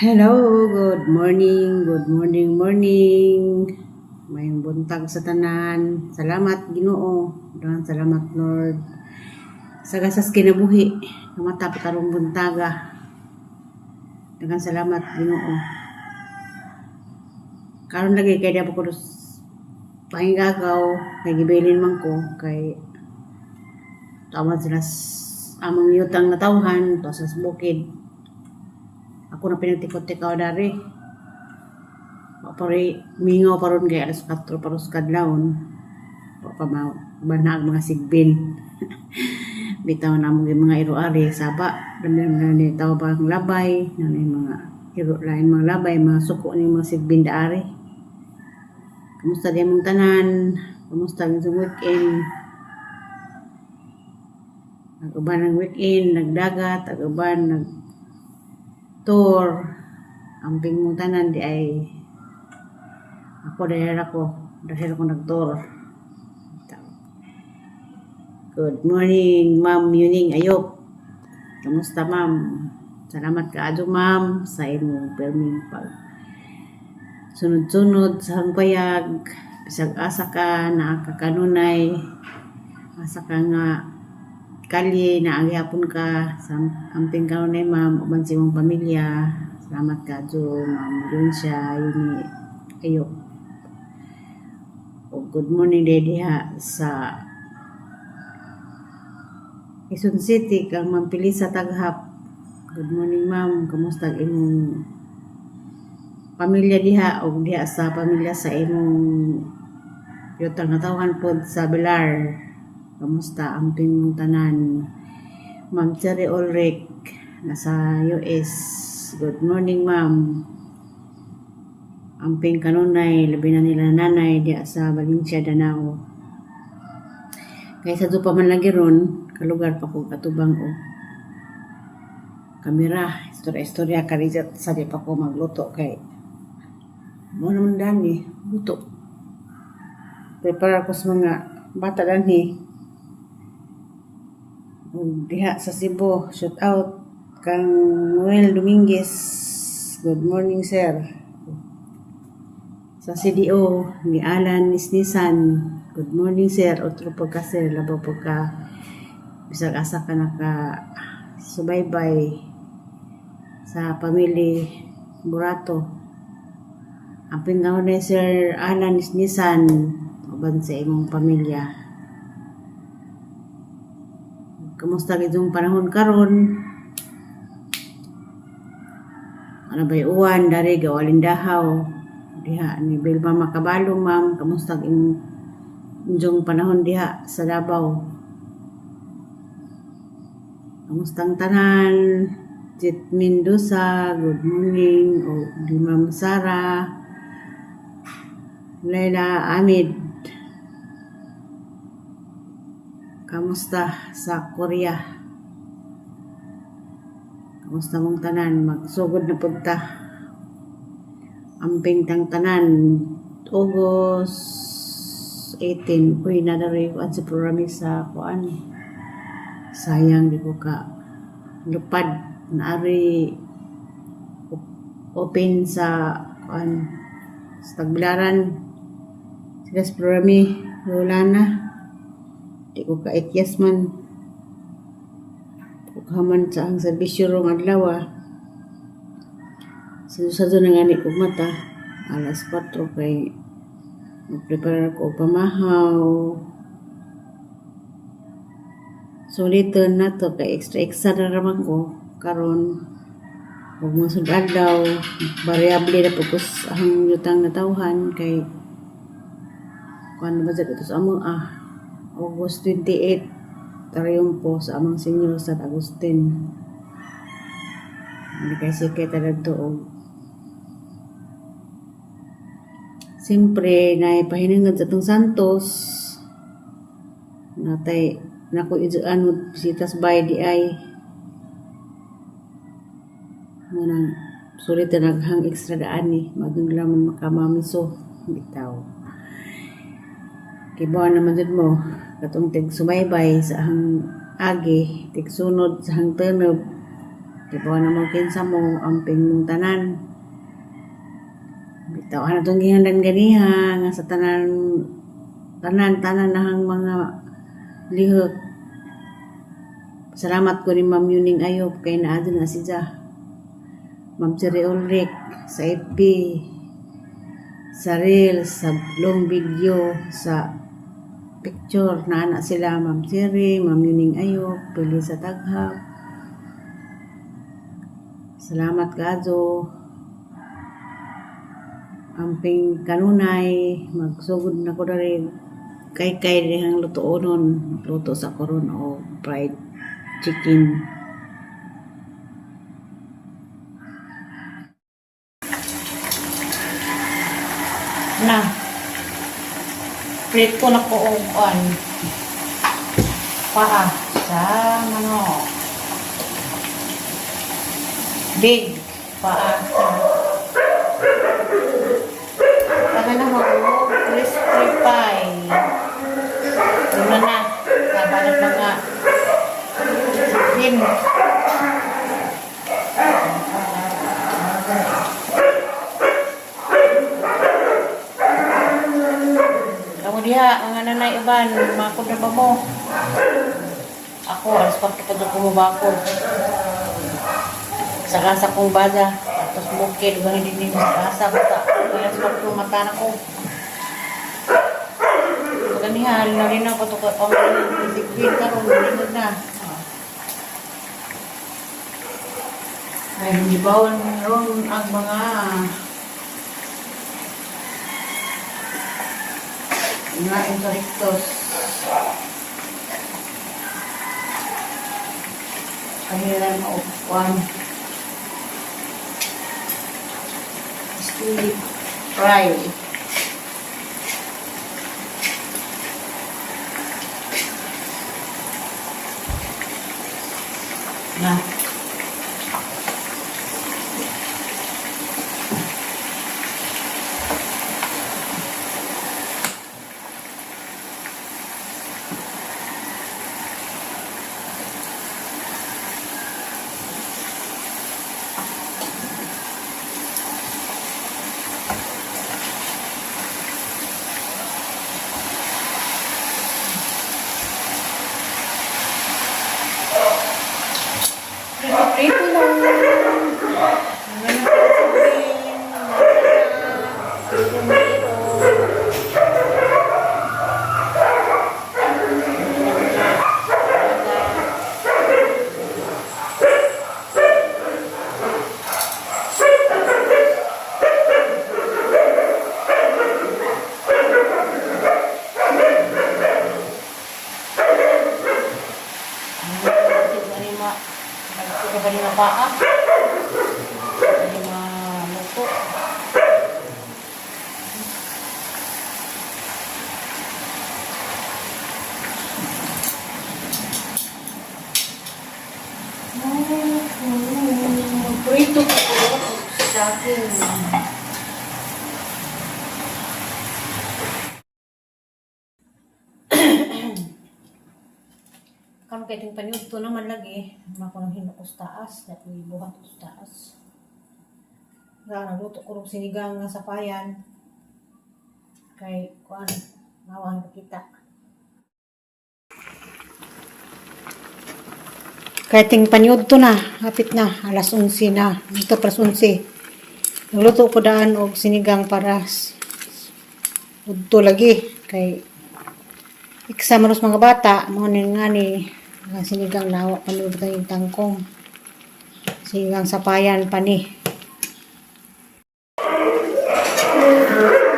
Hello, good morning, morning. Mayong buntag sa tanan. Salamat Ginoo. Daghang salamat Lord. Sa gasas kinabuhi, namatapit arong buntaga. Daghang salamat Ginoo. Karon lagi kay diha ko pangigagaw, kay gibilin man ko kay tawad sila among yutang na tawhan to sa bukid. Ako na pinagtikot-tikaw dari. Pare mingaw paron kay alas 4 paros kadlawon. Pa banag mga sigbin. Bitaw na mo mga iro-ari saba, damdam ni taw pa ang labay, nanay mga iro lain mga labay, mga suko ni mga sigbin daari. Kumusta di mong tanan? Kumusta ang weekend? Nag-uban ng weekend, nagdagat, nag-uban, nag-tour. Ang mong tanan di ay ako dahil ako nag-tour. Good morning, Ma'am Yuning Ayop. Kamusta, Ma'am? Salamat kaadto, Ma'am, sa imong perming pag sunod-sunod sa hangpayag. Bisag asa ka na kakanunay, asa ka nga kalye na agyapon ka sa amping kanunay, Ma'am, uban sa imong pamilya. Salamat kaadto, Ma'am Luncia Yuning Ayop. O good morning dedi ha sa Quezon City kang mampili sa taghap. Good morning, Ma'am. Kamusta ang imong pamilya diha o diha sa pamilya sa imong yutang natawhan pod sa Bilar? Kamusta ang imong tanan? Ma'am Cherry Ulrich nasa US. Good morning, Ma'am. Amping kanunay labi na nila nanay diha sa Valencia, Danao. Kaysa do pa man lagi ron kalugar pa ko katubang o kamera istorya karizat sabi pa ko magluto kay mo naman dani luto prepare ko sa mga bata dani diha sa Cebu. Shout out kang Noel Dominguez, good morning sir. Sa CDO ni Alan Nisnisan, good morning sir. Otro po ka sir, labo po ka bisag asa ka naka subaybay sa pamilya Burato. Ang pingaw na sir Alan Nisnisan uban sa imong pamilya. Kamusta gitong panahon karon? Ano ba'y uwan dari gawalin dahaw diha ni Bilma Makabalo, Ma'am. Kamusta inyong panahon diha sa Davao? Kamusta ang tanan? Jet Mendoza, good morning. O di Ma'am Sara, Laila Amid, kamusta sa Korea? Kamusta mong tanan? Magsugod na punta. Amping tang tanan. August 18. Uy, nadari ko sa programi sa kuan. Sayang di ko ka lupad na ari open sa kuan sa Tagbilaran. Sila sa programi wala na. Di ko ka ikyas man. Kukaman sa ang serbisyo rong adlaw. Sinusado na nga ni ko mata. Alas 4 kay mag-prepare ko pamahaw. Sulitan na to kay extra na raman ko karon ug masud adlaw variable na pagkus ang yutang natawhan kay kuan ba ito sa among August 28 tariyumpo sa among senior sa Agustin. Hindi kay sekretary to og siyempre na ipahinangad sa itong Santos natay nako ijuan bisitas bay di ay munang sulit na naghang extra daan ni maging lamang makamamiso bitaw kibaw naman dun mo katong tig sumaybay sa hang agi tig sunod sa hang tenob Di ba na mo kinsa mo amping mong tanan. Bitaw na itong gihandan ganiha nga sa tanan nahang mga lihok. Salamat ko ni Ma'am Yuning Ayop kay naadto na siya. Ma'am Cherry Ulrich sa FB, sa Reels, sa long video, sa picture na anak sila Ma'am Cherry, Ma'am Yuning Ayop, pili sa taghap. Salamat kaadto. Amping kanunay magsugod na ko diri kay dihang lutoonon, luto sa koron o fried chicken. Na prito na ko og paa sa manok. Big paa. Para na mo crispy pie. Lima na. Sabalat mga chicken. Kamu diha, ang nanay iban, makod na ba mo? Ako, alas pagkipagod ko mo bakod. Sa kasa kong baga, tapos bukid, gano'n din sa kasa, bata. Kaya sa pagkong mata na ko. So, ganiha, rin ako ito kung isigwin ka ron, linod na. Ay, hindi bawal ron ang mga incorrectos. Kanilang maupuan. Stir fry. Nah. Prito lang. Kanina paa. Kanina luto. Prito pa ko sa akin. Karon kay ting panyudto naman lagi, mako nang hinukos taas, dati buhat ko taas. Nga luto ko ug sinigang nga sapayan. Kay kuan nawang kita. Kay ting panyudto na, hapit na alas 11 na, dito pras 11. Nagluto ko daan og sinigang para udto lagi kay eksama nos mga bata mo nga ni sinigang lawa panulog tayong tangkong. Sinigang sapayan pani.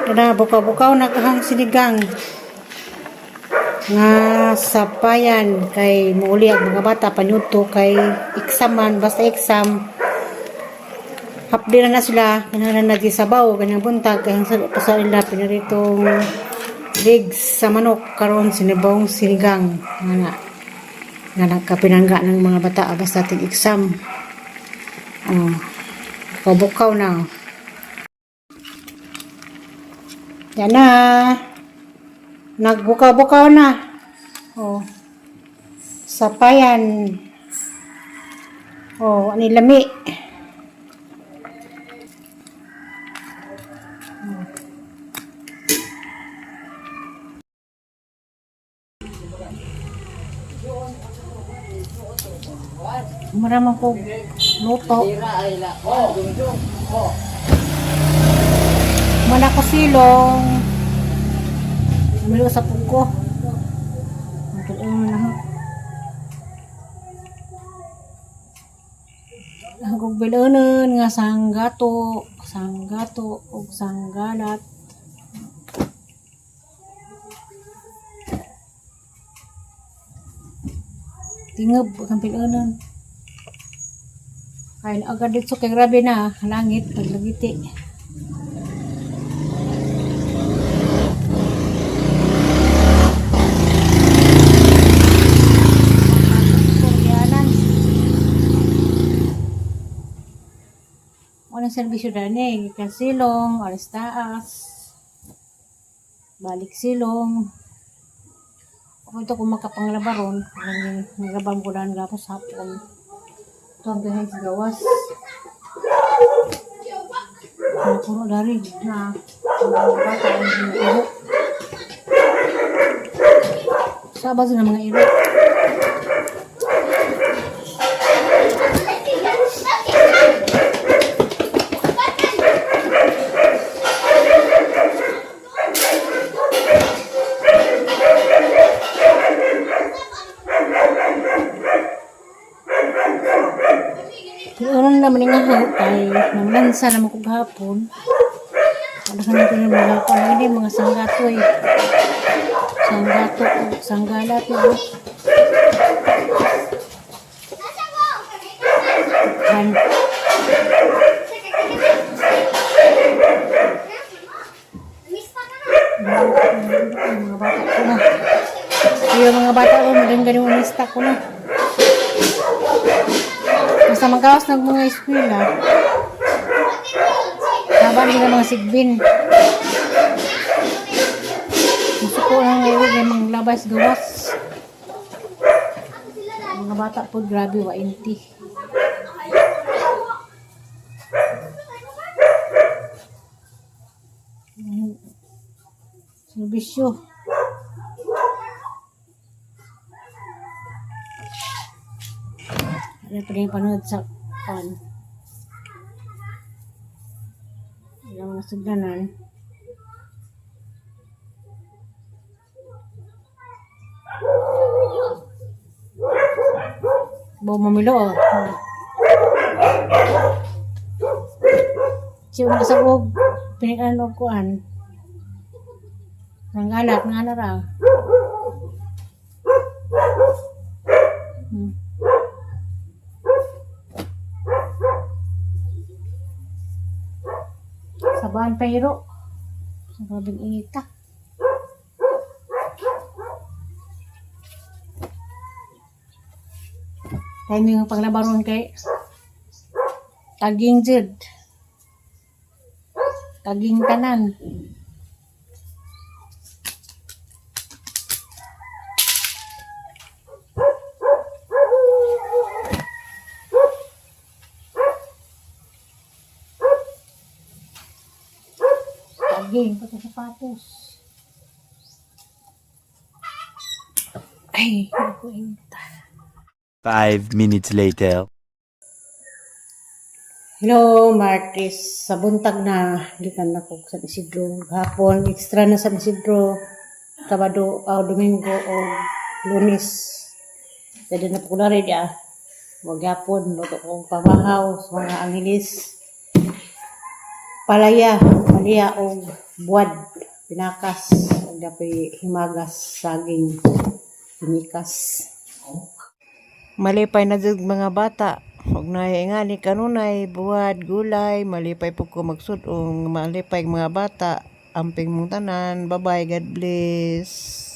Kada bukaw-bukaw naghang sinigang nga sapayan kay muuli ang mga bata panyudto kay eksaman basta exam. Hapdi na sila kanalan na sabaw kanyang buntag kay sa ila pinaritong legs sa manok karon sinibawng sinigang nga nagkapinangga ng mga bata basta ating exam. Bukaw na. Yan na. Nagbukaw-bukaw na. Sapayan. Oh, ani lami. Maramang ko luto. Mana ko silong. Namilo sa puko. Ang bilanan nga sanggato ug sanggalat. Tingab ang bilanan. Kain agad dito kay grabe na langit paglagiti. Unang serbisyo dani, gikan silong, alis taas, balik silong. Kung ito kung makapanglabaron, nagabang ko daan gapos hapon. Ito ang bihay sa gawas. Puro dari na bata ang iro. Sabas na mga iro. Yung naman nga ay nanglansa naman ko gahapon. Ano ka natin yung mga kapal ini mga sanggato eh. Sanggato, sanggalat eh. Mga bata ko na. Yung mga bata ko, maganda yung lista ko na. Basta magkawas ng mga eskwela. Habang nila mga sigbin. Gusto ko lang ngayon yung mga labas gawas. Mga bata po grabe wa inti. Serbisyo. Ano pa rin panood sa pan. Ilang mga sugdanan. Bawa mamilo oh. Siya mga sabog. Pinikanog kuan. Nanggalat nga na ra. Sabahan pa hiro. Sa grabing inita. Timing ang paglabaron kay taging jud. Taging tanan. Taging pati sapatos. Ay, ako inita. 5 minutes later. Hello, Martis. Sa buntag na, gikan na ko sa Isidro. Hapon, extra na sa Isidro. Sabado, Domingo o Lunes. Jadi na po na rin ya. Huwag hapon, luto kong pamahaw sa mga Angeles. Palaya o buwad. Pinakas. Dapat himagas, saging, pinikas. Malipay na jud mga bata. Huwag na ingani kanunay, buwad, gulay, malipay po ko magsudong, malipay mga bata, amping mong tanan, bye-bye, God bless.